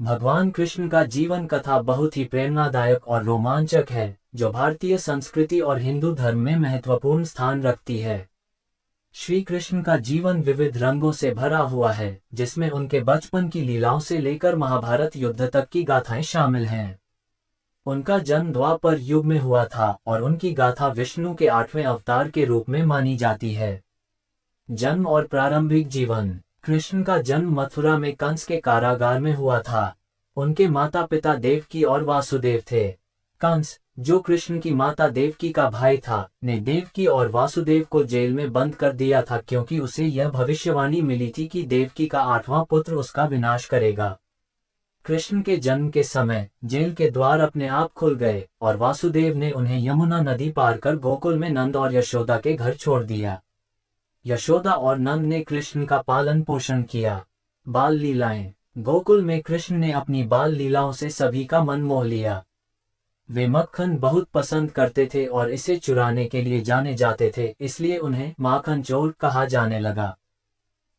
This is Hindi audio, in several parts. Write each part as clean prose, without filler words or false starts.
भगवान कृष्ण का जीवन कथा बहुत ही प्रेरणादायक और रोमांचक है, जो भारतीय संस्कृति और हिंदू धर्म में महत्वपूर्ण स्थान रखती है। श्री कृष्ण का जीवन विविध रंगों से भरा हुआ है, जिसमें उनके बचपन की लीलाओं से लेकर महाभारत युद्ध तक की गाथाएं शामिल हैं। उनका जन्म द्वापर युग में हुआ था और उनकी गाथा विष्णु के 8वें अवतार के रूप में मानी जाती है। जन्म और प्रारंभिक जीवन। कृष्ण का जन्म मथुरा में कंस के कारागार में हुआ था। उनके माता पिता देवकी और वासुदेव थे। कंस, जो कृष्ण की माता देवकी का भाई था, ने देवकी और वासुदेव को जेल में बंद कर दिया था, क्योंकि उसे यह भविष्यवाणी मिली थी कि देवकी का 8वां पुत्र उसका विनाश करेगा। कृष्ण के जन्म के समय जेल के द्वार अपने आप खुल गए और वासुदेव ने उन्हें यमुना नदी पार कर गोकुल में नंद और यशोदा के घर छोड़ दिया। यशोदा और नंद ने कृष्ण का पालन पोषण किया। बाल लीलाएं। गोकुल में कृष्ण ने अपनी बाल लीलाओं से सभी का मन मोह लिया। वे मक्खन बहुत पसंद करते थे और इसे चुराने के लिए जाने जाते थे, इसलिए उन्हें माखन चोर कहा जाने लगा।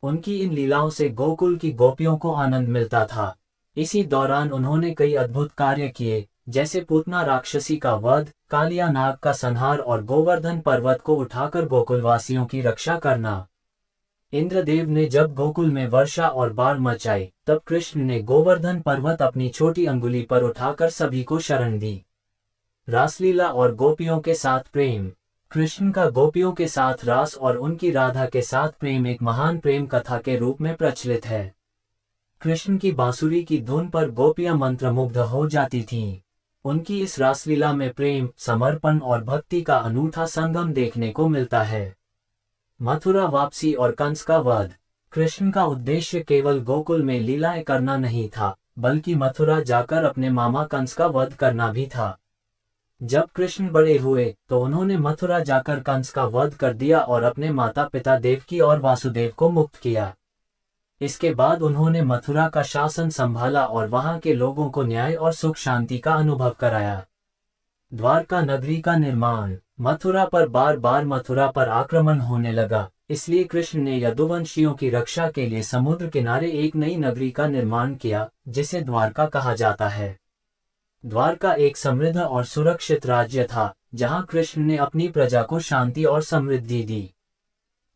उनकी इन लीलाओं से गोकुल की गोपियों को आनंद मिलता था। इसी दौरान उन्होंने कई अद्भुत कार्य किए, जैसे पूतना राक्षसी का वध, कालिया नाग का संहार और गोवर्धन पर्वत को उठाकर गोकुलवासियों की रक्षा करना। इंद्रदेव ने जब गोकुल में वर्षा और बाढ़ मचाई, तब कृष्ण ने गोवर्धन पर्वत अपनी छोटी अंगुली पर उठाकर सभी को शरण दी। रासलीला और गोपियों के साथ प्रेम। कृष्ण का गोपियों के साथ रास और उनकी राधा के साथ प्रेम एक महान प्रेम कथा के रूप में प्रचलित है। कृष्ण की बांसुरी की धुन पर गोपियां मंत्रमुग्ध हो जाती थीं। उनकी इस रासलीला में प्रेम, समर्पण और भक्ति का अनूठा संगम देखने को मिलता है। मथुरा वापसी और कंस का वध। कृष्ण का उद्देश्य केवल गोकुल में लीलाएं करना नहीं था, बल्कि मथुरा जाकर अपने मामा कंस का वध करना भी था। जब कृष्ण बड़े हुए तो उन्होंने मथुरा जाकर कंस का वध कर दिया और अपने माता पिता देवकी और वासुदेव को मुक्त किया। इसके बाद उन्होंने मथुरा का शासन संभाला और वहां के लोगों को न्याय और सुख शांति का अनुभव कराया। द्वारका नगरी का निर्माण। मथुरा पर आक्रमण होने लगा, इसलिए कृष्ण ने यदुवंशियों की रक्षा के लिए समुद्र किनारे एक नई नगरी का निर्माण किया, जिसे द्वारका कहा जाता है। द्वारका एक समृद्ध और सुरक्षित राज्य था, जहां कृष्ण ने अपनी प्रजा को शांति और समृद्धि दी।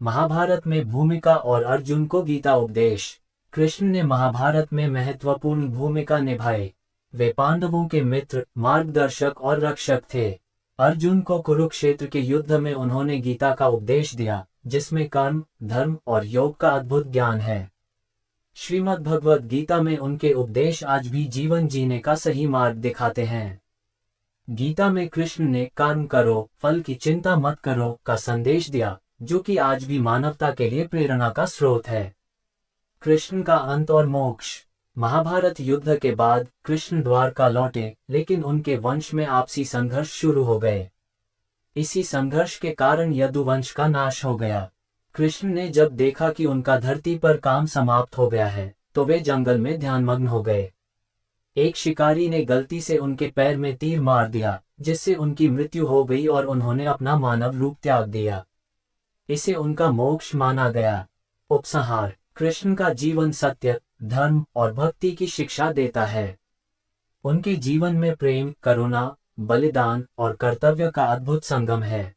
महाभारत में भूमिका और अर्जुन को गीता उपदेश। कृष्ण ने महाभारत में महत्वपूर्ण भूमिका निभाई। वे पांडवों के मित्र, मार्गदर्शक और रक्षक थे। अर्जुन को कुरुक्षेत्र के युद्ध में उन्होंने गीता का उपदेश दिया, जिसमें कर्म, धर्म और योग का अद्भुत ज्ञान है। श्रीमद् भगवद गीता में उनके उपदेश आज भी जीवन जीने का सही मार्ग दिखाते हैं। गीता में कृष्ण ने कर्म करो, फल की चिंता मत करो का संदेश दिया, जो कि आज भी मानवता के लिए प्रेरणा का स्रोत है। कृष्ण का अंत और मोक्ष। महाभारत युद्ध के बाद कृष्ण द्वारका लौटे, लेकिन उनके वंश में आपसी संघर्ष शुरू हो गए। इसी संघर्ष के कारण यदुवंश का नाश हो गया। कृष्ण ने जब देखा कि उनका धरती पर काम समाप्त हो गया है, तो वे जंगल में ध्यानमग्न हो गए। एक शिकारी ने गलती से उनके पैर में तीर मार दिया, जिससे उनकी मृत्यु हो गई और उन्होंने अपना मानव रूप त्याग दिया। इसे उनका मोक्ष माना गया। उपसंहार। कृष्ण का जीवन सत्य, धर्म और भक्ति की शिक्षा देता है। उनके जीवन में प्रेम, करुणा, बलिदान और कर्तव्य का अद्भुत संगम है।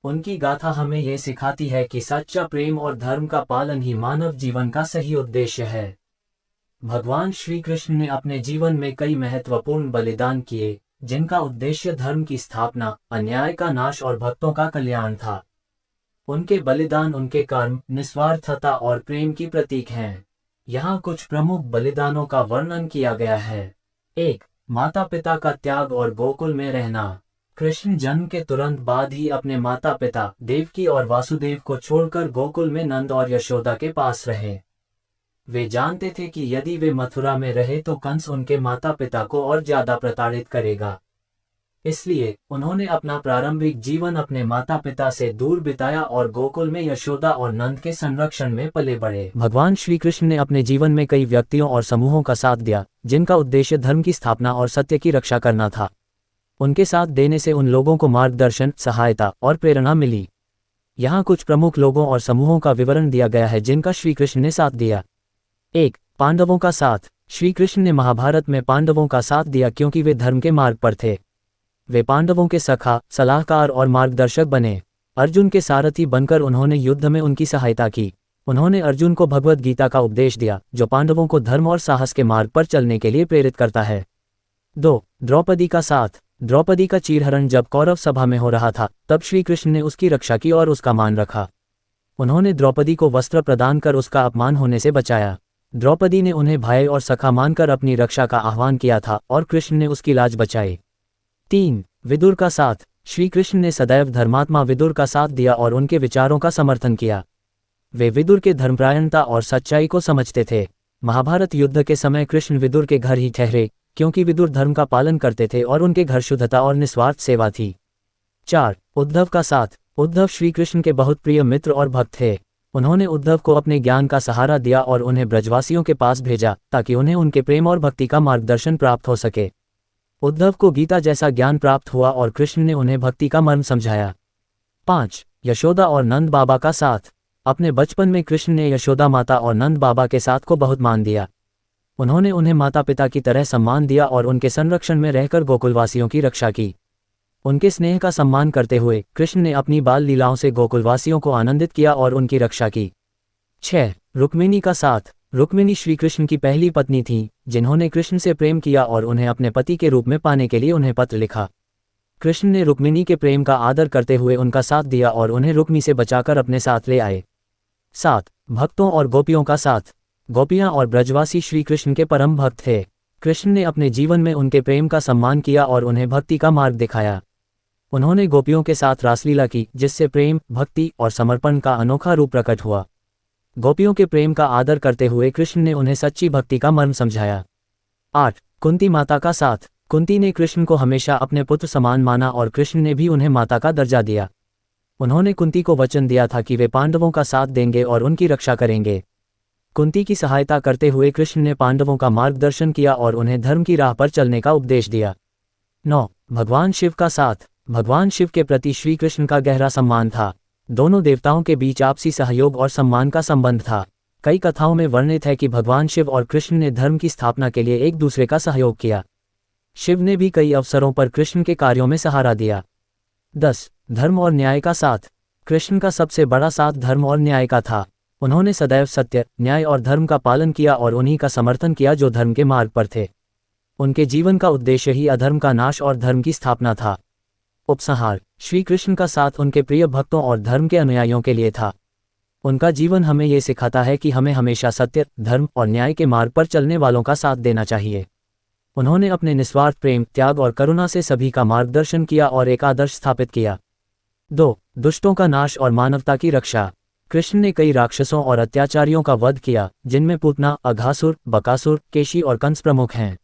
उनकी गाथा हमें यह सिखाती है कि सच्चा प्रेम और धर्म का पालन ही मानव जीवन का सही उद्देश्य है। भगवान श्री कृष्ण ने अपने जीवन में कई महत्वपूर्ण बलिदान किए, जिनका उद्देश्य धर्म की स्थापना, अन्याय का नाश और भक्तों का कल्याण था। उनके बलिदान उनके कर्म, निस्वार्थता और प्रेम की प्रतीक हैं। यहाँ कुछ प्रमुख बलिदानों का वर्णन किया गया है। 1. माता पिता का त्याग और गोकुल में रहना। कृष्ण जन्म के तुरंत बाद ही अपने माता पिता देवकी और वासुदेव को छोड़कर गोकुल में नंद और यशोदा के पास रहे। वे जानते थे कि यदि वे मथुरा में रहे तो कंस उनके माता पिता को और ज्यादा प्रताड़ित करेगा। इसलिए उन्होंने अपना प्रारंभिक जीवन अपने माता पिता से दूर बिताया और गोकुल में यशोदा और नंद के संरक्षण में पले बढ़े। भगवान श्री कृष्ण ने अपने जीवन में कई व्यक्तियों और समूहों का साथ दिया, जिनका उद्देश्य धर्म की स्थापना और सत्य की रक्षा करना था। उनके साथ देने से उन लोगों को मार्गदर्शन, सहायता और प्रेरणा मिली। यहाँ कुछ प्रमुख लोगों और समूहों का विवरण दिया गया है जिनका श्री कृष्ण ने साथ दिया। 1. पांडवों का साथ। श्री कृष्ण ने महाभारत में पांडवों का साथ दिया क्योंकि वे धर्म के मार्ग पर थे। वे पांडवों के सखा, सलाहकार और मार्गदर्शक बने। अर्जुन के सारथी बनकर उन्होंने युद्ध में उनकी सहायता की। उन्होंने अर्जुन को भगवद गीता का उपदेश दिया, जो पांडवों को धर्म और साहस के मार्ग पर चलने के लिए प्रेरित करता है। 2. द्रौपदी का साथ। द्रौपदी का चीरहरण जब कौरव सभा में हो रहा था, तब श्री कृष्ण ने उसकी रक्षा की और उसका मान रखा। उन्होंने द्रौपदी को वस्त्र प्रदान कर उसका अपमान होने से बचाया। द्रौपदी ने उन्हें भाई और सखा मानकर अपनी रक्षा का आह्वान किया था और कृष्ण ने उसकी लाज बचाई। 3. विदुर का साथ। श्री कृष्ण ने सदैव धर्मात्मा विदुर का साथ दिया और उनके विचारों का समर्थन किया। वे विदुर के धर्मपरायणता और सच्चाई को समझते थे। महाभारत युद्ध के समय कृष्ण विदुर के घर ही ठहरे, क्योंकि विदुर धर्म का पालन करते थे और उनके घर शुद्धता और निस्वार्थ सेवा थी। 4. उद्धव का साथ। उद्धव श्री कृष्ण के बहुत प्रिय मित्र और भक्त थे। उन्होंने उद्धव को अपने ज्ञान का सहारा दिया और उन्हें ब्रजवासियों के पास भेजा, ताकि उन्हें उनके प्रेम और भक्ति का मार्गदर्शन प्राप्त हो सके। उद्धव को गीता जैसा ज्ञान प्राप्त हुआ और कृष्ण ने उन्हें भक्ति का मर्म समझाया। 5. यशोदा और नंद बाबा का साथ। अपने बचपन में कृष्ण ने यशोदा माता और नंद बाबा के साथ को बहुत मान दिया। उन्होंने उन्हें माता पिता की तरह सम्मान दिया और उनके संरक्षण में रहकर गोकुलवासियों की रक्षा की। उनके स्नेह का सम्मान करते हुए कृष्ण ने अपनी बाल लीलाओं से गोकुलवासियों को आनंदित किया और उनकी रक्षा की। 6. रुक्मिणी का साथ। रुक्मिणी श्री कृष्ण की पहली पत्नी थी, जिन्होंने कृष्ण से प्रेम किया और उन्हें अपने पति के रूप में पाने के लिए उन्हें पत्र लिखा। कृष्ण ने रुक्मिणी के प्रेम का आदर करते हुए उनका साथ दिया और उन्हें रुक्मी से बचाकर अपने साथ ले आए। 7. भक्तों और गोपियों का साथ। गोपियां और ब्रजवासी श्री कृष्ण के परम भक्त थे। कृष्ण ने अपने जीवन में उनके प्रेम का सम्मान किया और उन्हें भक्ति का मार्ग दिखाया। उन्होंने गोपियों के साथ रासलीला की, जिससे प्रेम, भक्ति और समर्पण का अनोखा रूप प्रकट हुआ। गोपियों के प्रेम का आदर करते हुए कृष्ण ने उन्हें सच्ची भक्ति का मर्म समझाया। 8. कुंती माता का साथ। कुंती ने कृष्ण को हमेशा अपने पुत्र समान माना और कृष्ण ने भी उन्हें माता का दर्जा दिया। उन्होंने कुंती को वचन दिया था कि वे पांडवों का साथ देंगे और उनकी रक्षा करेंगे। कुंती की सहायता करते हुए कृष्ण ने पांडवों का मार्गदर्शन किया और उन्हें धर्म की राह पर चलने का उपदेश दिया। 9. भगवान शिव का साथ। भगवान शिव के प्रति श्री कृष्ण का गहरा सम्मान था। दोनों देवताओं के बीच आपसी सहयोग और सम्मान का संबंध था। कई कथाओं में वर्णित है कि भगवान शिव और कृष्ण ने धर्म की स्थापना के लिए एक दूसरे का सहयोग किया। शिव ने भी कई अवसरों पर कृष्ण के कार्यों में सहारा दिया। 10. धर्म और न्याय का साथ। कृष्ण का सबसे बड़ा साथ धर्म और न्याय का था। उन्होंने सदैव सत्य, न्याय और धर्म का पालन किया और उन्हीं का समर्थन किया जो धर्म के मार्ग पर थे। उनके जीवन का उद्देश्य ही अधर्म का नाश और धर्म की स्थापना था। उपसंहार। श्री कृष्ण का साथ उनके प्रिय भक्तों और धर्म के अनुयायियों के लिए था। उनका जीवन हमें ये सिखाता है कि हमें हमेशा सत्य, धर्म और न्याय के मार्ग पर चलने वालों का साथ देना चाहिए। उन्होंने अपने निस्वार्थ प्रेम, त्याग और करुणा से सभी का मार्गदर्शन किया और एक आदर्श स्थापित किया। 2. दुष्टों का नाश और मानवता की रक्षा। कृष्ण ने कई राक्षसों और अत्याचारियों का वध किया, जिनमें पूतना, अघासुर, बकासुर, केशी और कंस प्रमुख हैं।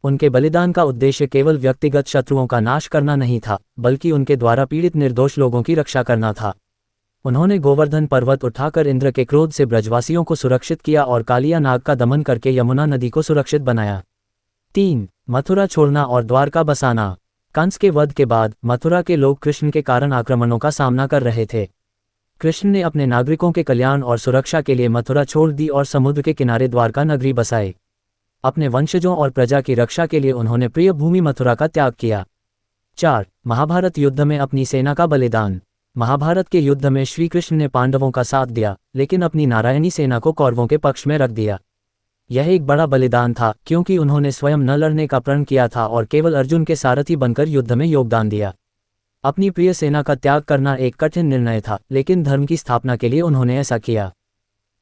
उनके बलिदान का उद्देश्य केवल व्यक्तिगत शत्रुओं का नाश करना नहीं था, बल्कि उनके द्वारा पीड़ित निर्दोष लोगों की रक्षा करना था। उन्होंने गोवर्धन पर्वत उठाकर इंद्र के क्रोध से ब्रजवासियों को सुरक्षित किया और कालिया नाग का दमन करके यमुना नदी को सुरक्षित बनाया। 3. मथुरा छोड़ना और द्वारका बसाना। कंस के वध के बाद मथुरा के लोग कृष्ण के कारण आक्रमणों का सामना कर रहे थे। कृष्ण ने अपने नागरिकों के कल्याण और सुरक्षा के लिए मथुरा छोड़ दी और समुद्र के किनारे द्वारका नगरी बसाई। अपने वंशजों और प्रजा की रक्षा के लिए उन्होंने प्रिय भूमि मथुरा का त्याग किया। 4. महाभारत युद्ध में अपनी सेना का बलिदान। महाभारत के युद्ध में श्री कृष्ण ने पांडवों का साथ दिया, लेकिन अपनी नारायणी सेना को कौरवों के पक्ष में रख दिया। यह एक बड़ा बलिदान था, क्योंकि उन्होंने स्वयं न लड़ने का प्रण किया था और केवल अर्जुन के सारथी बनकर युद्ध में योगदान दिया। अपनी प्रिय सेना का त्याग करना एक कठिन निर्णय था, लेकिन धर्म की स्थापना के लिए उन्होंने ऐसा किया।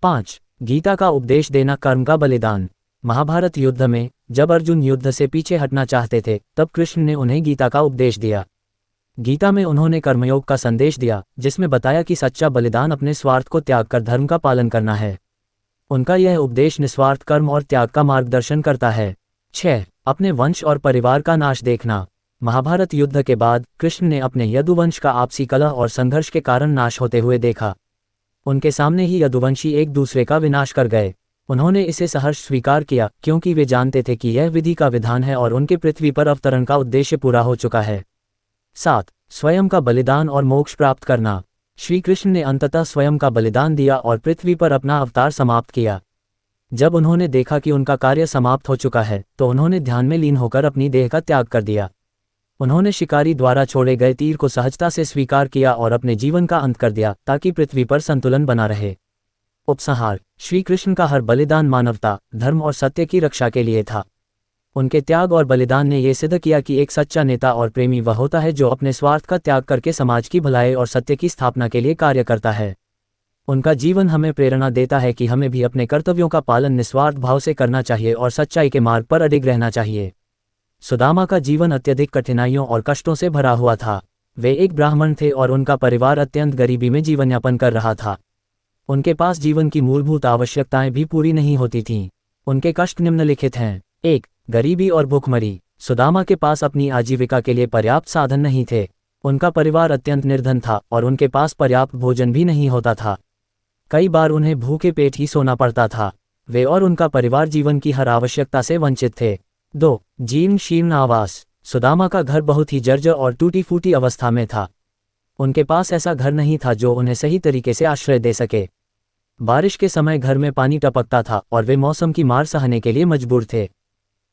5. गीता का उपदेश देना, कर्म का बलिदान। महाभारत युद्ध में जब अर्जुन युद्ध से पीछे हटना चाहते थे, तब कृष्ण ने उन्हें गीता का उपदेश दिया। गीता में उन्होंने कर्मयोग का संदेश दिया, जिसमें बताया कि सच्चा बलिदान अपने स्वार्थ को त्याग कर धर्म का पालन करना है। उनका यह उपदेश निस्वार्थ कर्म और त्याग का मार्गदर्शन करता है। 6. अपने वंश और परिवार का नाश देखना। महाभारत युद्ध के बाद कृष्ण ने अपने यदुवंश का आपसी कलह और संघर्ष के कारण नाश होते हुए देखा। उनके सामने ही यदुवंशी एक दूसरे का विनाश कर गए। उन्होंने इसे सहर्ष स्वीकार किया, क्योंकि वे जानते थे कि यह विधि का विधान है और उनके पृथ्वी पर अवतरण का उद्देश्य पूरा हो चुका है। 7. स्वयं का बलिदान और मोक्ष प्राप्त करना। श्री कृष्ण ने अंततः स्वयं का बलिदान दिया और पृथ्वी पर अपना अवतार समाप्त किया। जब उन्होंने देखा कि उनका कार्य समाप्त हो चुका है तो उन्होंने ध्यान में लीन होकर अपनी देह का त्याग कर दिया। उन्होंने शिकारी द्वारा छोड़े गए तीर को सहजता से स्वीकार किया और अपने जीवन का अंत कर दिया ताकि पृथ्वी पर संतुलन बना रहे। उपसंहार: श्री कृष्ण का हर बलिदान मानवता, धर्म और सत्य की रक्षा के लिए था। उनके त्याग और बलिदान ने यह सिद्ध किया कि एक सच्चा नेता और प्रेमी वह होता है जो अपने स्वार्थ का त्याग करके समाज की भलाई और सत्य की स्थापना के लिए कार्य करता है। उनका जीवन हमें प्रेरणा देता है कि हमें भी अपने कर्तव्यों का पालन निस्वार्थ भाव से करना चाहिए और सच्चाई के मार्ग पर अडिग रहना चाहिए। सुदामा का जीवन अत्यधिक कठिनाइयों और कष्टों से भरा हुआ था। वे एक ब्राह्मण थे और उनका परिवार अत्यंत गरीबी में जीवन यापन कर रहा था। उनके पास जीवन की मूलभूत आवश्यकताएं भी पूरी नहीं होती थीं। उनके कष्ट निम्नलिखित हैं। 1. गरीबी और भूखमरी। सुदामा के पास अपनी आजीविका के लिए पर्याप्त साधन नहीं थे। उनका परिवार अत्यंत निर्धन था और उनके पास पर्याप्त भोजन भी नहीं होता था। कई बार उन्हें भूखे पेट ही सोना पड़ता था। वे और उनका परिवार जीवन की हर आवश्यकता से वंचित थे। 2. जीर्ण शीर्ण आवास। सुदामा का घर बहुत ही जर्जर और टूटी फूटी अवस्था में था। उनके पास ऐसा घर नहीं था जो उन्हें सही तरीके से आश्रय दे सके। बारिश के समय घर में पानी टपकता था और वे मौसम की मार सहने के लिए मजबूर थे।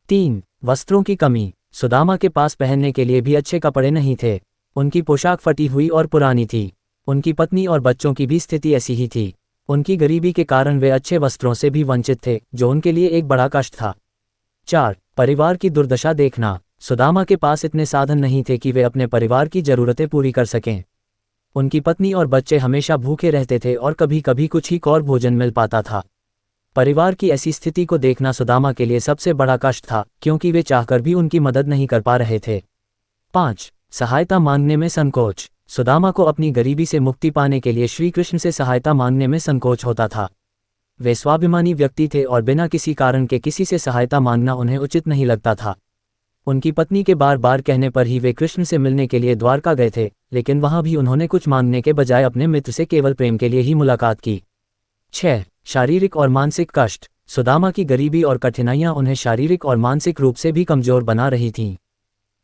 3. वस्त्रों की कमी। सुदामा के पास पहनने के लिए भी अच्छे कपड़े नहीं थे। उनकी पोशाक फटी हुई और पुरानी थी। उनकी पत्नी और बच्चों की भी स्थिति ऐसी ही थी। उनकी गरीबी के कारण वे अच्छे वस्त्रों से भी वंचित थे, जो उनके लिए एक बड़ा कष्ट था। 4. परिवार की दुर्दशा देखना। सुदामा के पास इतने साधन नहीं थे कि वे अपने परिवार की जरूरतें पूरी कर सकें। उनकी पत्नी और बच्चे हमेशा भूखे रहते थे और कभी कभी कुछ ही और भोजन मिल पाता था। परिवार की ऐसी स्थिति को देखना सुदामा के लिए सबसे बड़ा कष्ट था, क्योंकि वे चाहकर भी उनकी मदद नहीं कर पा रहे थे। 5. सहायता मांगने में संकोच। सुदामा को अपनी गरीबी से मुक्ति पाने के लिए श्री कृष्ण से सहायता मांगने में संकोच होता था। वे स्वाभिमानी व्यक्ति थे और बिना किसी कारण के किसी से सहायता मांगना उन्हें उचित नहीं लगता था। उनकी पत्नी के बार बार कहने पर ही वे कृष्ण से मिलने के लिए द्वारका गए थे, लेकिन वहां भी उन्होंने कुछ मांगने के बजाय अपने मित्र से केवल प्रेम के लिए ही मुलाकात की। 6. शारीरिक और मानसिक कष्ट। सुदामा की गरीबी और कठिनाइयां उन्हें शारीरिक और मानसिक रूप से भी कमजोर बना रही थीं।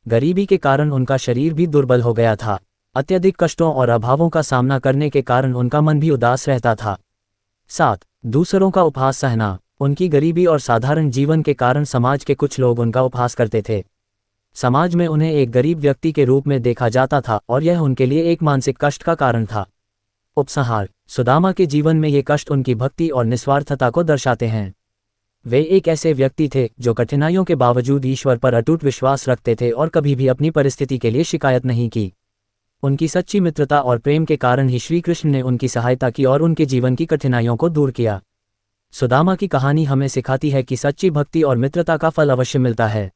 गरीबी के कारण उनका शरीर भी दुर्बल हो गया था। अत्यधिक कष्टों और अभावों का सामना करने के कारण उनका मन भी उदास रहता था। 7. दूसरों का उपहास सहना। उनकी गरीबी और साधारण जीवन के कारण समाज के कुछ लोग उनका उपहास करते थे। समाज में उन्हें एक गरीब व्यक्ति के रूप में देखा जाता था और यह उनके लिए एक मानसिक कष्ट का कारण था। उपसंहार: सुदामा के जीवन में ये कष्ट उनकी भक्ति और निस्वार्थता को दर्शाते हैं। वे एक ऐसे व्यक्ति थे जो कठिनाइयों के बावजूद ईश्वर पर अटूट विश्वास रखते थे और कभी भी अपनी परिस्थिति के लिए शिकायत नहीं की। उनकी सच्ची मित्रता और प्रेम के कारण ही श्री कृष्ण ने उनकी सहायता की और उनके जीवन की कठिनाइयों को दूर किया। सुदामा की कहानी हमें सिखाती है कि सच्ची भक्ति और मित्रता का फल अवश्य मिलता है।